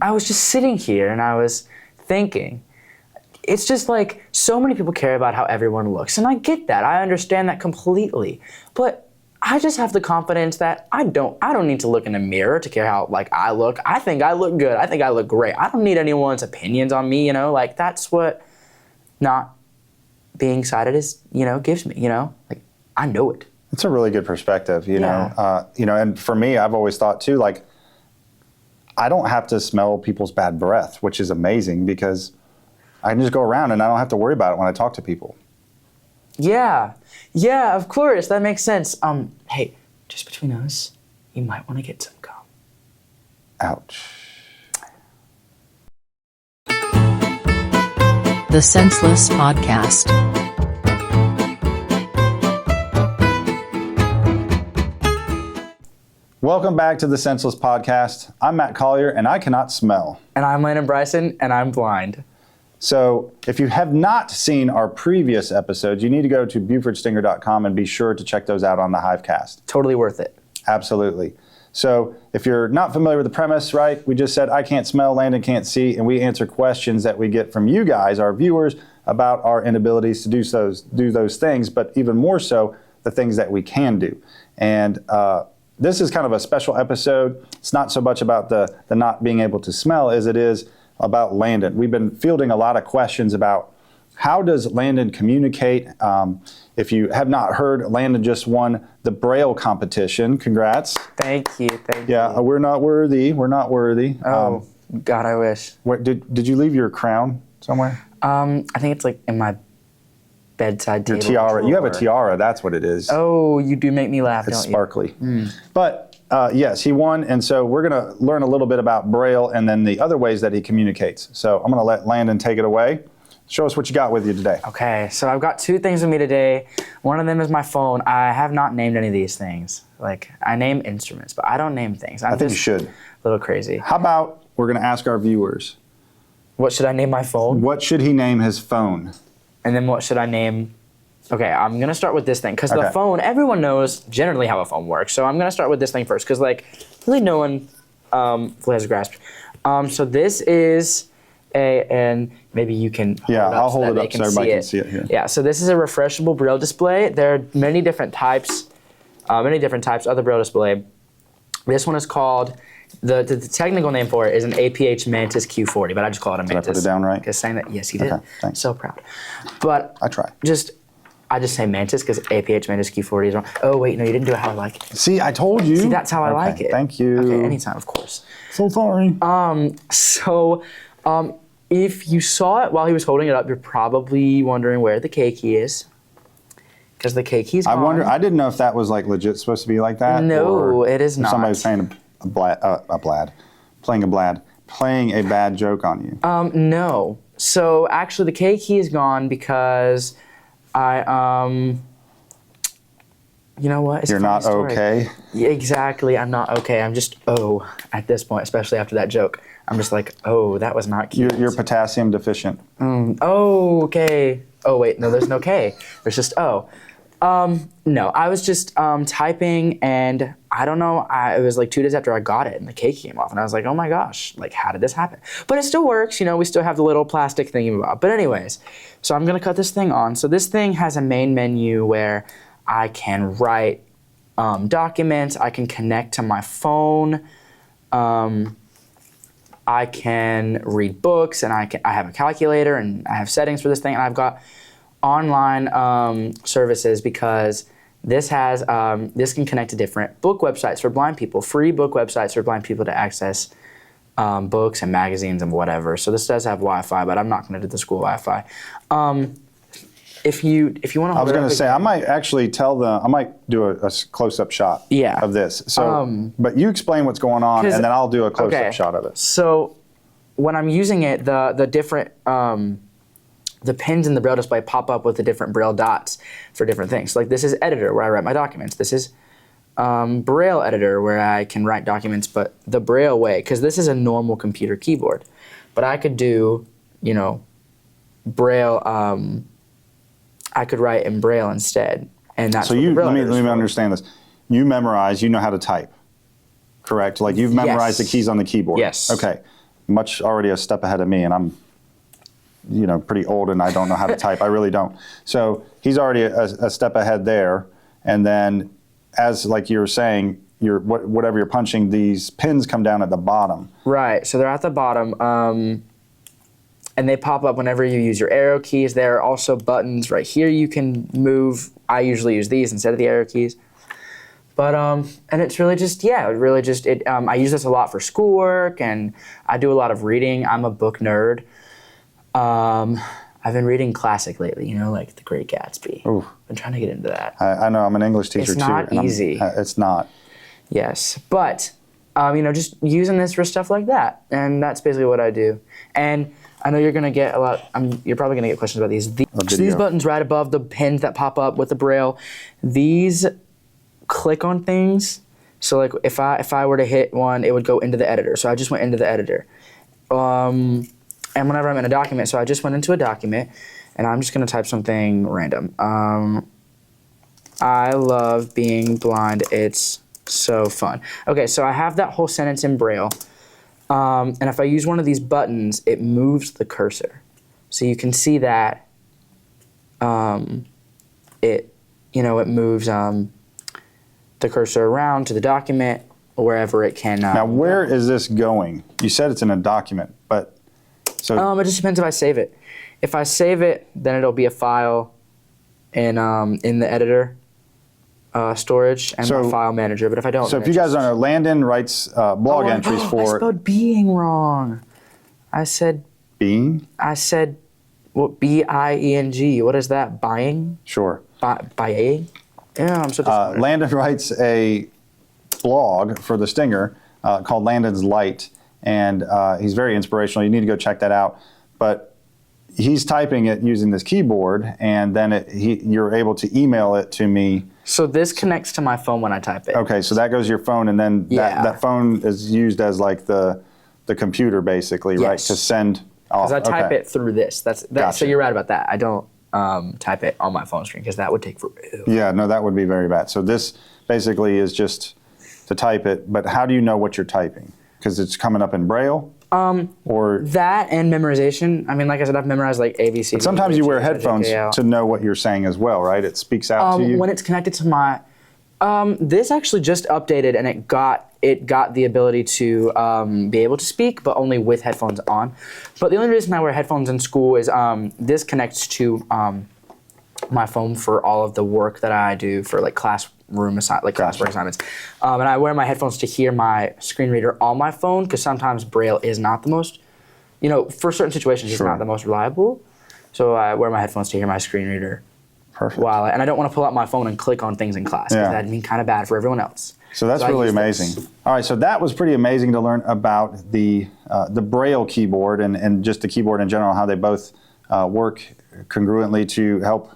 I was just sitting here and I was thinking, it's just like so many people care about how everyone looks, and I get that. I understand that completely. But I just have the confidence that I don't need to look in a mirror to care how like I look. I think I look good. I think I look great. I don't need anyone's opinions on me, like that's what not being sighted is, gives me, like I know it. It's a really good perspective, you know, and for me, I've always thought too, like, I don't have to smell people's bad breath, which is amazing because I can just go around and I don't have to worry about it when I talk to people. Yeah, of course, that makes sense. Hey, just between us, you might want to get some gum. Ouch. The Senseless Podcast. Welcome back to the Senseless Podcast. I'm Matt Collier, and I cannot smell. And I'm Landon Bryson, and I'm blind. So if you have not seen our previous episodes, you need to go to BufordStinger.com and be sure to check those out on the Hivecast. Totally worth it. Absolutely. So if you're not familiar with the premise, right, we just said I can't smell, Landon can't see, and we answer questions that we get from you guys, our viewers, about our inabilities to do those things, but even more so, the things that we can do. And this is kind of a special episode. It's not so much about the not being able to smell as it is about Landon. We've been fielding a lot of questions about how does Landon communicate. If you have not heard, Landon just won the Braille competition. Congrats. Thank you. Yeah, we're not worthy. We're not worthy. Oh, God, I wish. Did you leave your crown somewhere? I think it's like in my bedside table. Your tiara. You have a tiara. That's what it is. Oh, you do make me laugh, it's don't you? Sparkly. But yes, he won, and so we're going to learn a little bit about Braille and then the other ways that he communicates. So I'm going to let Landon take it away. Show us what you got with you today. Okay, so I've got two things with me today. One of them is my phone. I have not named any of these things. Like, I name instruments, but I don't name things. I think you should. A little crazy. How about we're going to ask our viewers. What should I name my phone? What should he name his phone? And then what should I name? Okay, I'm going to start with this thing. Because the phone, everyone knows generally how a phone works. So I'm going to start with this thing first. Because, like, really no one fully has a grasp. So this is and maybe you can hold it up I'll hold it up so everybody can see it here. Yeah, so this is a refreshable Braille display. There are many different types of the Braille display. This one is called, the technical name for it is an APH Mantis Q40, but I just call it a Mantis. Did I put it down right? Because saying that, yes, he did. Okay, thanks. So proud. But I try. I just say Mantis because APH Mantis Q40 is wrong. Oh, wait, no, you didn't do it how I like it. See, I told you. See, that's how I like it. Thank you. Okay, anytime, of course. So sorry. If you saw it while he was holding it up, you're probably wondering where the K key is. Because the K key's gone. I didn't know if that was like legit supposed to be like that. No, it is not. Somebody's playing playing a bad joke on you. No. So actually the K key is gone because you know what? It's You're not okay? Yeah, exactly. I'm not okay. I'm just, at this point, especially after that joke. I'm just like, that was not cute. You're potassium deficient. Okay. Oh, wait, no, there's no K. There's just O. No, I was just typing, and I don't know, it was like 2 days after I got it, and the K came off, and I was like, oh my gosh, like, how did this happen? But it still works, we still have the little plastic thingy about. But anyways, so I'm gonna cut this thing on. So this thing has a main menu where I can write documents, I can connect to my phone, I can read books, and I have a calculator, and I have settings for this thing, and I've got online services because this can connect to different book websites for blind people, free book websites for blind people to access books and magazines and whatever. So this does have Wi-Fi, but I'm not going to do the school Wi-Fi. If you want to, I was going to say I might actually I might do a close-up shot of this. So, but you explain what's going on, and then I'll do a close-up shot of it. So, when I'm using it, the different the pins in the Braille display pop up with the different Braille dots for different things. Like this is Editor, where I write my documents. This is Braille Editor, where I can write documents, but the Braille way, because this is a normal computer keyboard. But I could do, Braille. I could write in Braille instead, and that's. So let me understand this. You memorize. You know how to type, correct? Like you've memorized the keys on the keyboard. Yes. Okay. much already a step ahead of me, and I'm, pretty old and I don't know how to type. I really don't. So he's already a step ahead there. And then, as like you were saying, whatever you're punching, these pins come down at the bottom. Right. So they're at the bottom, and they pop up whenever you use your arrow keys. There are also buttons right here you can move. I usually use these instead of the arrow keys. But and it's really just I use this a lot for schoolwork, and I do a lot of reading. I'm a book nerd. I've been reading classic lately, like The Great Gatsby. Ooh. Been trying to get into that. I know, I'm an English teacher too. It's not easy. It's not. Yes, but just using this for stuff like that, and that's basically what I do. And I know you're gonna get a lot. You're probably gonna get questions about these. So these buttons right above the pins that pop up with the Braille, these click on things. So like if I were to hit one, it would go into the editor. So I just went into the editor. And whenever I'm in a document, so I just went into a document, and I'm just gonna type something random. I love being blind. It's so fun. Okay, so I have that whole sentence in Braille. And if I use one of these buttons, it moves the cursor. So you can see that it moves the cursor around to the document wherever it can. Now, where is this going? You said it's in a document, but so it just depends if I save it. If I save it, then it'll be a file in the editor storage and my file manager. But if I don't, so if you guys don't know, Landon writes blog entries for. I spelled being wrong. I said being. I said B-I-E-N-G. What is that? Buying? Sure. Buying? Yeah, I'm so disappointed. Landon writes a blog for the Stinger called Landon's Light, and he's very inspirational. You need to go check that out. But he's typing it using this keyboard, and then you're able to email it to me. So this connects to my phone when I type it. Okay, so that goes to your phone, and then that phone is used as like the computer, basically, right? To send off. Because I type it through this. Gotcha. So you're right about that. I don't type it on my phone screen because that would take forever. Yeah, no, that would be very bad. So this basically is just to type it, but how do you know what you're typing? Because it's coming up in Braille? Or that and memorization. I mean, like I said, I've memorized like ABC. But sometimes you wear headphones to know what you're saying as well, right? It speaks out to you. When it's connected to my, this actually just updated, and it got the ability to be able to speak, but only with headphones on. But the only reason I wear headphones in school is this connects to my phone for all of the work that I do for like classwork assignments. And I wear my headphones to hear my screen reader on my phone because sometimes Braille is not the most, for certain situations, it's not the most reliable. So I wear my headphones to hear my screen reader. Perfect. And I don't want to pull out my phone and click on things in class because that'd be kind of bad for everyone else. So that's really amazing. All right, so that was pretty amazing to learn about the Braille keyboard and just the keyboard in general, how they both work congruently to help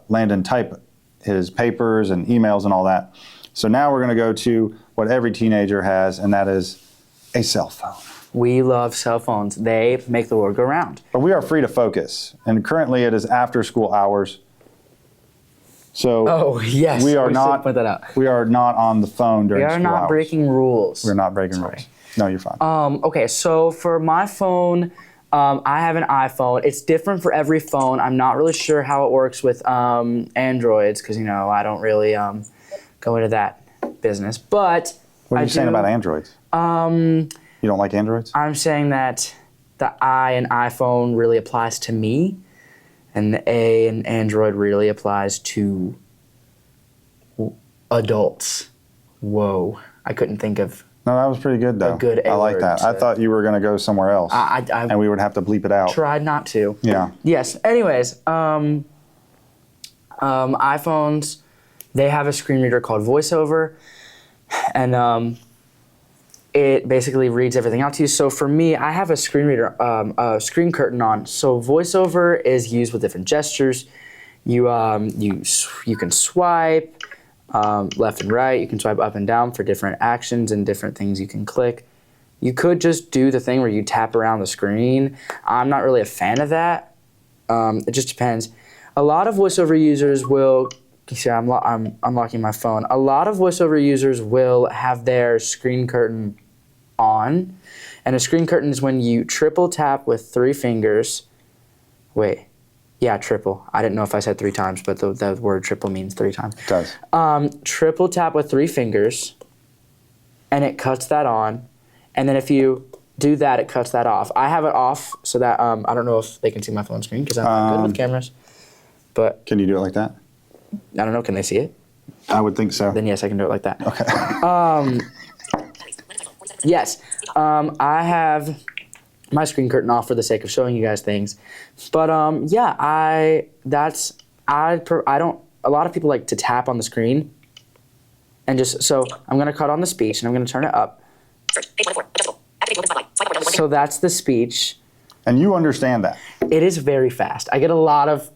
Landon type his papers and emails and all that. So now we're going to go to what every teenager has, and that is a cell phone. We love cell phones. They make the world go round. But we are free to focus, and currently it is after school hours. So we are not put that out. We are not on the phone during school hours. We are not breaking rules. We're not breaking rules. No, you're fine. Okay, so for my phone, I have an iPhone. It's different for every phone. I'm not really sure how it works with Androids because, I don't really go into that business. But what are you saying about Androids? You don't like Androids? I'm saying that the I in iPhone really applies to me, and the A in Android really applies to adults. Whoa. I couldn't think of... No, that was pretty good, though. I like that. I thought you were going to go somewhere else, and we would have to bleep it out. Tried not to. Yeah. Yes. Anyways, iPhones, they have a screen reader called VoiceOver, and it basically reads everything out to you. So for me, I have a screen reader, a screen curtain on. So VoiceOver is used with different gestures. You can swipe. Left and right, you can swipe up and down for different actions and different things you can click. You could just do the thing where you tap around the screen. I'm not really a fan of that. It just depends. A lot of VoiceOver users will, you see I'm unlocking my phone. A lot of VoiceOver users will have their screen curtain on, And a screen curtain is when you triple tap with 3 fingers. Wait. Yeah, triple. I didn't know if I said 3 times, but the word triple means 3 times. It does. Triple tap with 3 fingers, and it cuts that on. And then if you do that, it cuts that off. I have it off so that I don't know if they can see my phone screen because I'm not good with cameras. But Can you do it like that? I don't know. Can they see it? I would think so. Then yes, I can do it like that. Okay. Yes, I have my screen curtain off for the sake of showing you guys things, but yeah, I don't. A lot of people like to tap on the screen, and so I'm gonna cut on the speech and I'm gonna turn it up. So that's the speech. And you understand that. It is very fast. I get a lot of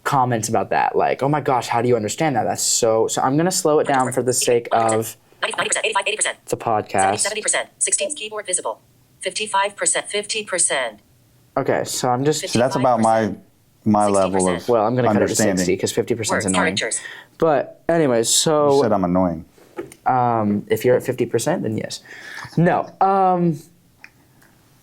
comments about that, like, "Oh my gosh, how do you understand that? That's so." So I'm gonna slow it down for the sake of 90%, 85%, 80%. the podcast. 70%, 16 keyboard visible. 55%, 50%. Okay, so I'm just. So that's about my level of Well, I'm gonna cut it to understanding. 60 because 50% is Words, annoying. characters. But anyways, You so said I'm annoying. if you're at 50%, then yes. No.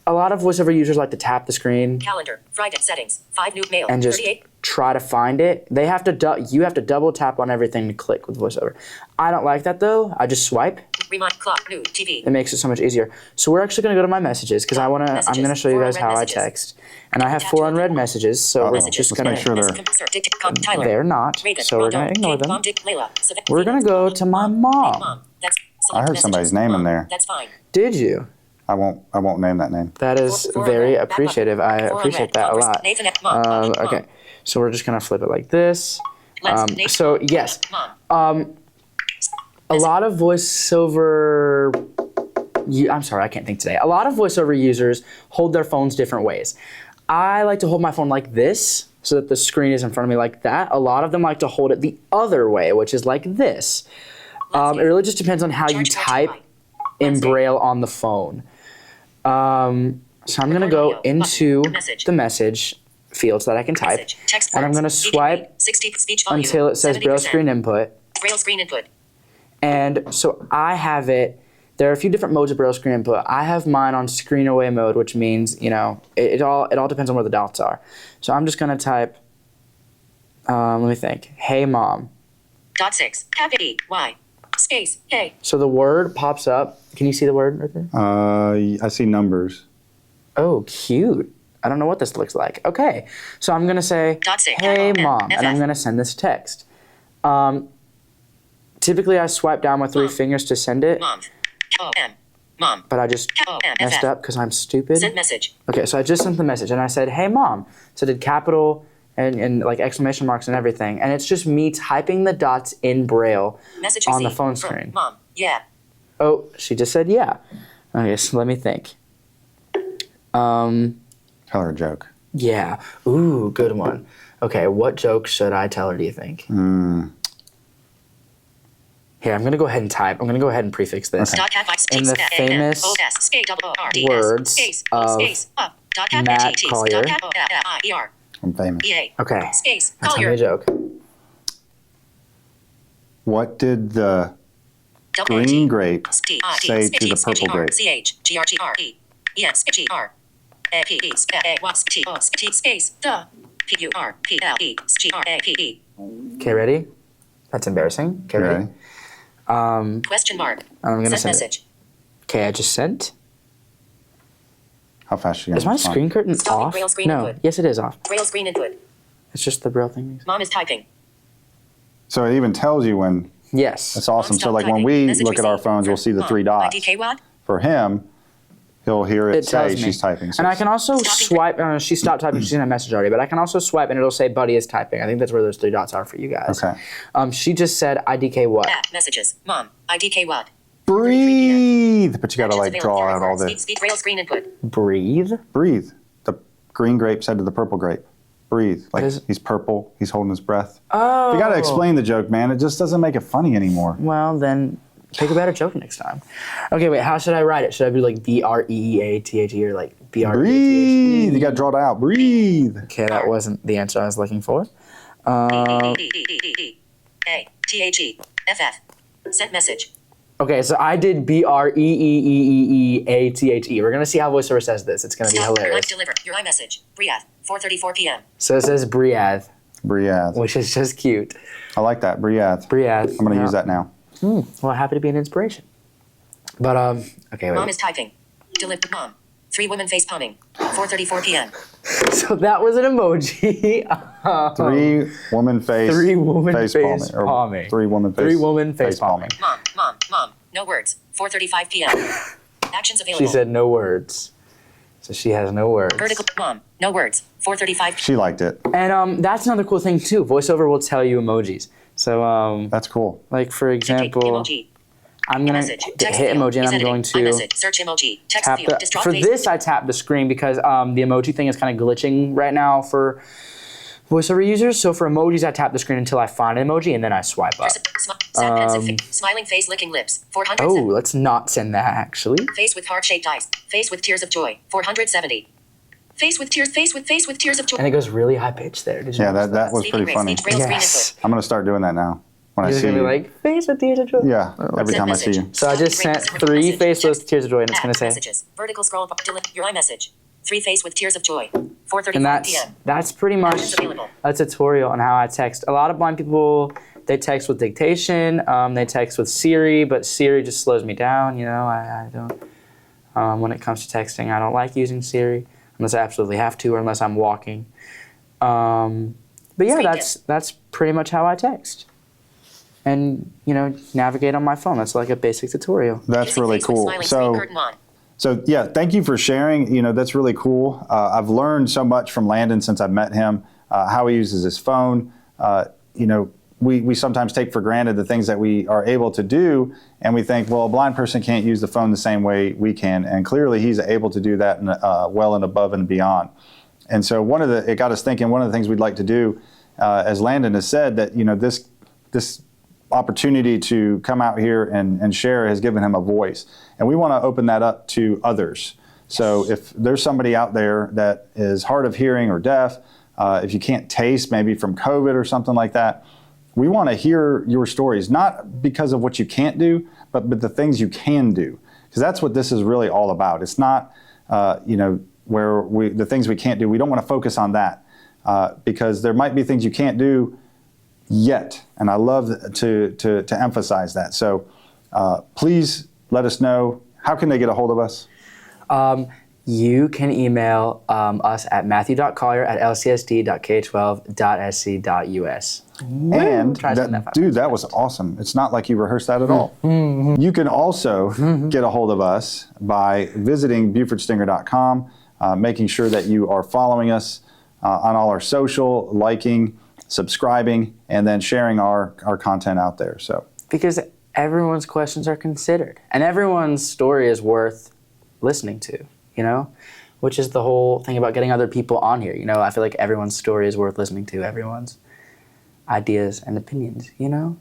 A lot of voiceover users like to tap the screen Calendar, Friday, settings, 5 new mail, and just 38. try to find it. They have to. You have to double tap on everything to click with voiceover. I don't like that though. I just swipe. Remind, clock, new, TV. It makes it so much easier. So we're actually gonna go to my messages because I'm Messages. gonna show you guys 4 how unread I messages. text, and I have 4 unread messages. So we're Messages. just Let's gonna. make sure they're. Tyler. They're not. Reagan, So we're Rondo, gonna ignore Kate, them. Mom, Dick, Layla, Savannah, We're gonna go to my mom. Mom. That's I heard select somebody's messages. name in Mom. there. That's fine. Did you? I won't name that name. That is Four very unread. Back appreciative. I button. 4 appreciate unread. that a Congress. lot. Nathan, Mom. Okay, so we're just gonna flip it like this. Nathan, So yes, Mom. a lot of voiceover. I'm sorry, I can't think today. A lot of voiceover users hold their phones different ways. I like to hold my phone like this so that the screen is in front of me like that. A lot of them like to hold it the other way, which is like this. It really just depends on how you type in Braille on the phone. So I'm gonna go into the message field so that I can type, Message. Text and I'm words. gonna Speech swipe rate. 60 speech volume. until it says Braille 70%. screen input. Braille screen input. And so I have it. There are a few different modes of Braille screen input. I have mine on screen away mode, which means it all depends on where the dots are. So I'm just gonna type. Let me think. Hey mom. Dot 6. Cap E. Y. Space. Hey. So the word pops up. Can you see the word right there? I see numbers. Oh, cute. I don't know what this looks like. Okay, so I'm gonna say, Dot 6. hey Capital mom, N. and I'm FF. gonna send this text. Typically I swipe down with 3 fingers to send it, Mom. M. Mom. but I just M. messed FF. up because I'm stupid. Send message. Okay, so I just sent the message and I said, hey mom. So I did capital and like exclamation marks and everything. And it's just me typing the dots in Braille Message on the received. phone From screen. Mom. Yeah. Oh, she just said yeah. Okay, so let me think. Tell her a joke. Yeah. Ooh, good one. Okay, what joke should I tell her, do you think? Here, I'm going to go ahead and type. I'm going to go ahead and prefix this. Dot cat In the famous space double O R D S words space of space up dot cat Matt T T Collier. dot cat I R I'm famous. E A Okay, space now tell me a Collier. joke. What did the Double green T. grape D say to the purple grape? C H G R G R E E N G R A P E A Y T O T space the P U R P L E G R A P E Okay, ready? That's embarrassing. Okay, ready? question mark. I'm going to Send send it. message. Okay, I just sent. How fast are you Is gonna my respond? screen curtain Stopping off? Braille screen No. input. Yes, it is off. Braille screen input. It's just the Braille thing. Mom is typing. So it even tells you when. Yes. That's awesome. Mom, So like stop when typing. we Message look at our received. phones, we'll see the Mom. 3 dots. IDK what? For him, he'll hear it, It tells say me. she's typing. So And I can also Stopping swipe. She stopped typing. She's in a message already. But I can also swipe and it'll say Buddy is typing. I think that's where those 3 dots are for you guys. Okay. She just said IDK what? App messages. Mom. IDK what? Breathe. But you got to like Actions draw available. out all Speed, the. speed, Braille screen input. Breathe. Breathe. The green grape said to the purple grape. Breathe. Like is- he's purple. He's holding his breath. Oh. You got to explain the joke, man. It just doesn't make it funny anymore. Well, then pick a better joke next time. Okay, wait. How should I write it? Should I be like BREEATHE or like BREATHE? Breathe. You got to draw it out. Breathe. Okay, that wasn't the answer I was looking for. A T H E F F. Sent message. Okay, so I did BREEEEEATHE. We're gonna see how voiceover says this. It's gonna be Stop. hilarious. Deliver. Your iMessage. Briath. 4:34 p.m. So it says Briath, Briath. which is just cute. I like that. Briath. Briath. I'm going to use that now. Well, happy to be an inspiration. But okay, Mom wait. is typing. Deliver. Mom. 3 women face palming. 4:34 p.m. So that was an emoji. 3 woman face. 3 woman face or palming. 3 woman face. 3 woman face palming. Mom. No words. 4:35 p.m. Actions available. She said no words. So she has no words. Vertical. Mom. No words. 4:35. She liked it. And that's another cool thing too. VoiceOver will tell you emojis. So That's cool. like for example, Emoji. I'm gonna Message. Text hit field. emoji and Is I'm editing. going to iMessage. Search emoji. Text tap field. the, Distraught for face. this I tap the screen because the emoji thing is kind of glitching right now for VoiceOver users. So for emojis I tap the screen until I find an emoji and then I swipe up. Smiling face, licking lips. 400. Oh, let's not send that actually. Face with heart-shaped eyes. Face with tears of joy. 470. Face with tears of joy. And it goes really high pitched there. Did you Yeah, notice that was Speaking pretty rates, funny. speech rails, screen Yes. input. I'm going to start doing that now when I You're see gonna be you. like face with tears of joy. Yeah, every Send time I message. see you. So I just Stop. sent Vertical 3 message. face with Text. tears of joy and it's Add gonna say. messages. Vertical scroll. Deliver your iMessage. 3 face with tears of joy. 4:34 And p.m. that's pretty much Actions available. a tutorial on how I text. A lot of blind people, they text with dictation, they text with Siri, but Siri just slows me down. You know, I don't. When it comes to texting, I don't like using Siri unless I absolutely have to or unless I'm walking. But yeah, Screen that's pretty much how I text. And you know, navigate on my phone. That's like a basic tutorial. That's Kissing really face with cool. smiling screen curtain on. So yeah, thank you for sharing. You know, that's really cool. I've learned so much from Landon since I've met him, how he uses his phone. You know, we sometimes take for granted the things that we are able to do, and we think, well, a blind person can't use the phone the same way we can. And clearly he's able to do that well and above and beyond. And so it got us thinking, one of the things we'd like to do, as Landon has said, that, you know, this opportunity to come out here and share has given him a voice. And we want to open that up to others. So if there's somebody out there that is hard of hearing or deaf, if you can't taste maybe from COVID or something like that, we want to hear your stories, not because of what you can't do, but the things you can do. Because that's what this is really all about. It's not, you know, where the things we can't do, we don't want to focus on that because there might be things you can't do yet. And I love to emphasize that. So please let us know. How can they get a hold of us? You can email us at matthew.collier@lcsd.k12.sc.us. And Try to send that fast. dude, that was awesome. It's not like you rehearsed that at all. You can also get a hold of us by visiting BufordStinger.com, making sure that you are following us on all our social, liking, subscribing, and then sharing our content out there. So Because everyone's questions are considered, and everyone's story is worth listening to, you know? Which is the whole thing about getting other people on here, you know? I feel like everyone's story is worth listening to, everyone's ideas and opinions, you know?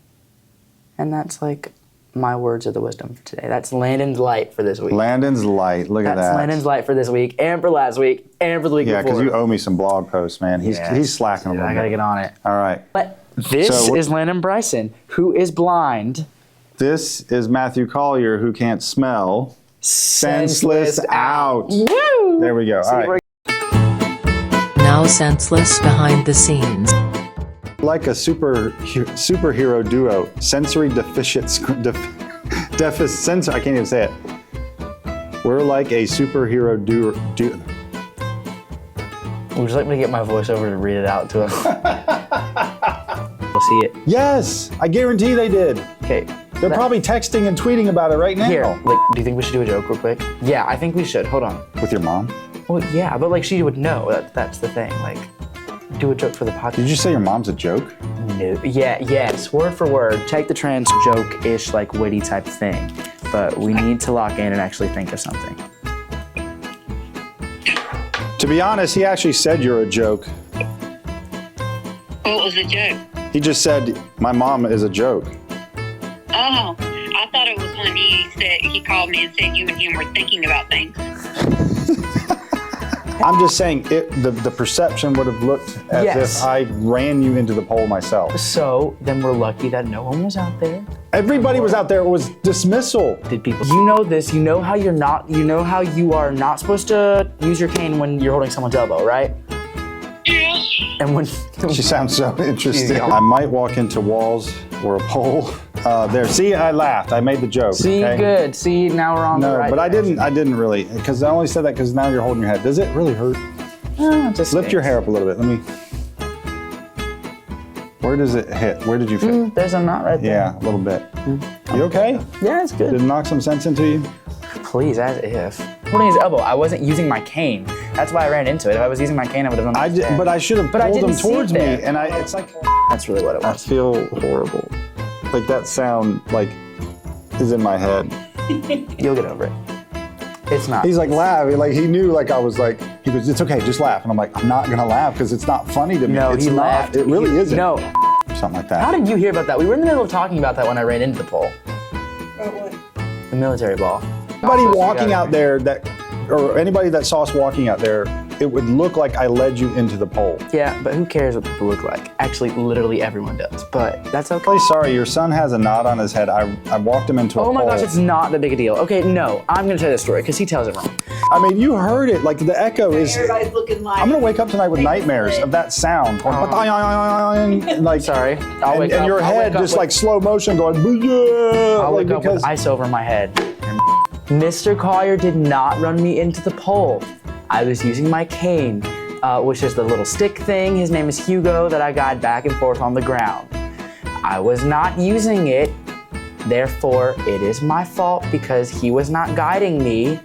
And that's like my words of the wisdom for today. That's Landon's light for this week. Landon's light. Look at that. That's Landon's light for this week, and for last week, and for the week Yeah, before. because you owe me some blog posts, man. He's slacking a Dude, little I gotta bit. get on it. All right. But this So- is Landon Bryson, who is blind. This is Matthew Collier, who can't smell. Senseless out. Woo! There we go. See, All right. we're- Now Senseless behind the scenes. Like a superhero duo, sensory deficient, I can't even say it. We're like a superhero duo. Would you like me to get my voiceover to read it out to him? We'll see it. Yes, I guarantee they did. Okay. They're probably texting and tweeting about it right now. Here, like, do you think we should do a joke real quick? Yeah, I think we should. Hold on. With your mom? Well, yeah, but like she would know. That's the thing. Like, do a joke for the podcast. Did you say your mom's a joke? No. Yeah, yes, word for word. Take the trans joke-ish, like witty type thing. But we need to lock in and actually think of something. To be honest, he actually said you're a joke. What was the joke? He just said, my mom is a joke. Oh, I thought it was when he called me and said you and him were thinking about things. I'm just saying, the perception would have looked as Yes. if I ran you into the pole myself. So then we're lucky that no one was out there Everybody was out there. It was dismissal. Did people? You know this. You know how you're not. You know how you are not supposed to use your cane when you're holding someone's elbow, right? Yes. And when She sounds so interested. Yeah. I might walk into walls or a pole. There. See, I laughed. I made the joke. see, okay? good. See, now we're on the No, right. but I didn't really, because I only said that because now you're holding your head. Does it really hurt? Just Lift your hair up a little bit. Let me. Where does it hit? Where did you fit? There's a knot right there. Yeah, a little bit. You okay? Yeah, it's good. Did it knock some sense into you? Please, as if. Holding his elbow, I wasn't using my cane. That's why I ran into it. If I was using my cane, I would have done I did, but I should have But I pulled didn't him see it towards me, there. and it's like That's really what it I was. feel horrible. Like that sound is in my head. You'll get over it. It's not. He's like laughing, like he knew, like I was like, he goes, it's okay, just laugh, and I'm like, I'm not gonna laugh because it's not funny to me. no, it's he not. laughed. It really isn't. No. Something like that. How did you hear about that? We were in the middle of talking about that when I ran into the pole. The military ball. Anybody walking out there or anybody that saw us walking out there, it would look like I led you into the pole. Yeah, but who cares what people look like? Actually, literally everyone does. But that's okay. Really sorry, your son has a knot on his head. I walked him into a Oh pole. my gosh, it's not that big a deal. Okay, no, I'm gonna tell this story because he tells it wrong. I mean, you heard it. Like the echo is. Everybody's looking like. I'm gonna wake up tonight with nightmares of that sound. Going, like, Sorry, I'll wake and up. your I'll head wake up just with- like slow motion going. Yeah, I'll like, wake up with ice over my head. Mr. Collier did not run me into the pole. I was using my cane, which is the little stick thing. His name is Hugo that I guide back and forth on the ground. I was not using it, therefore it is my fault because he was not guiding me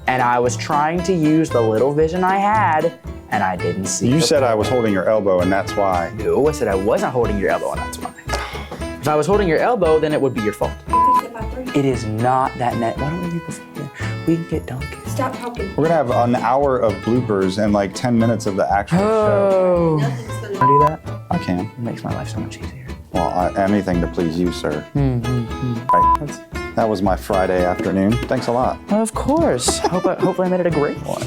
and I was trying to use the little vision I had and I didn't see You the said I was holding your elbow, and that's why. No, I said I wasn't holding your elbow and that's why. If I was holding your elbow, then it would be your fault. It is not that net. Why don't we leave before? We can get donkey. Stop talking. We're gonna have an hour of bloopers and like 10 minutes of the actual show. Oh. Nothing's gonna. Wanna do that? I can. It makes my life so much easier. Well, anything to please you, sir. Right. That was my Friday afternoon. Thanks a lot. Of course. Hopefully I made it a great one.